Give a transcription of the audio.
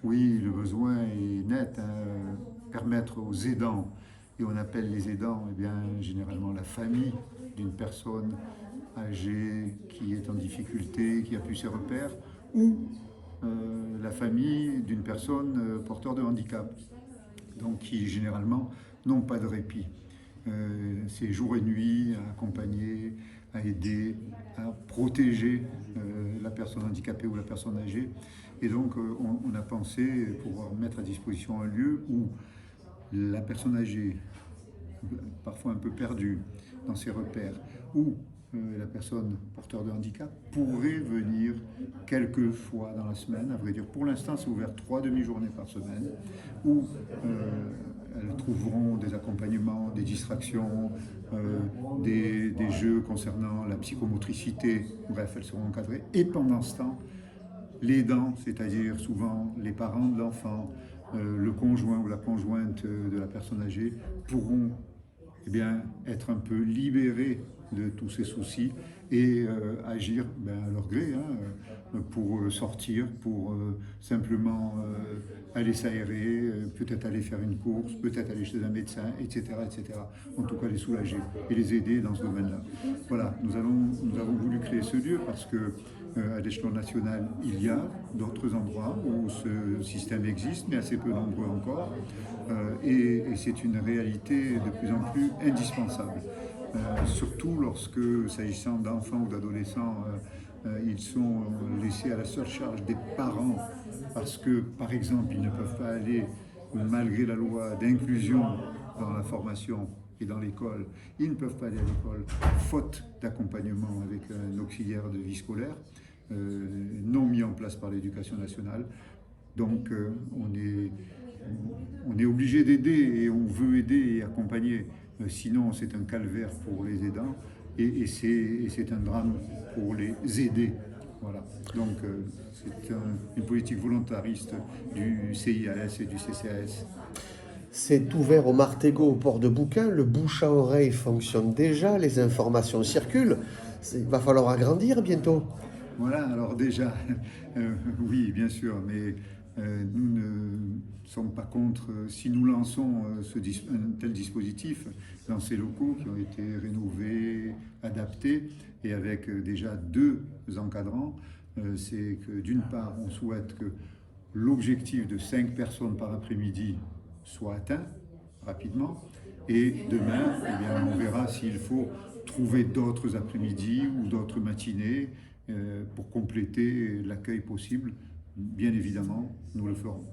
Oui, le besoin est net, hein. Permettre aux aidants, et on appelle les aidants eh bien, généralement la famille d'une personne âgée qui est en difficulté, qui a pu ses repères, ou la famille d'une personne porteur de handicap, donc qui généralement n'ont pas de répit. C'est jour et nuit à accompagner, à aider, à protéger la personne handicapée ou la personne âgée. Et donc on a pensé pouvoir mettre à disposition un lieu où la personne âgée, parfois un peu perdue dans ses repères, ou la personne porteur de handicap pourrait venir quelques fois dans la semaine, à vrai dire. Pour l'instant, c'est ouvert 3 demi-journées par semaine, où elles trouveront des accompagnements, des distractions, des jeux concernant la psychomotricité. Bref, elles seront encadrées. Et pendant ce temps, l'aidant, c'est-à-dire souvent les parents de l'enfant, le conjoint ou la conjointe de la personne âgée, pourront eh bien, être un peu libérés de tous ces soucis et agir à leur gré, hein, pour sortir, pour simplement aller s'aérer, peut-être aller faire une course, peut-être aller chez un médecin, etc., etc. En tout cas, les soulager et les aider dans ce domaine-là. Voilà, nous avons voulu créer ce lieu parce que à l'échelon national, il y a d'autres endroits où ce système existe, mais assez peu nombreux encore. Et c'est une réalité de plus en plus indispensable. Surtout lorsque, s'agissant d'enfants ou d'adolescents, ils sont laissés à la seule charge des parents parce que, par exemple, ils ne peuvent pas aller, malgré la loi d'inclusion dans la formation et dans l'école, ils ne peuvent pas aller à l'école faute d'accompagnement avec un auxiliaire de vie scolaire non mis en place par l'éducation nationale. Donc on est obligé d'aider et on veut aider et accompagner. Sinon, c'est un calvaire pour les aidants et c'est un drame pour les aider. Voilà. Donc, c'est une politique volontariste du CIAS et du CCAS. C'est ouvert au Martégot, au port de Bouquin. Le bouche à oreille fonctionne déjà. Les informations circulent. Il va falloir agrandir bientôt. Voilà, alors déjà, oui, bien sûr, mais nous ne sommes pas contre, si nous lançons un tel dispositif dans ces locaux qui ont été rénovés, adaptés, et avec déjà 2 encadrants, c'est que d'une part, on souhaite que l'objectif de 5 personnes par après-midi soit atteint rapidement, et demain, eh bien, on verra s'il faut trouver d'autres après-midi ou d'autres matinées pour compléter l'accueil possible. Bien évidemment, nous le ferons.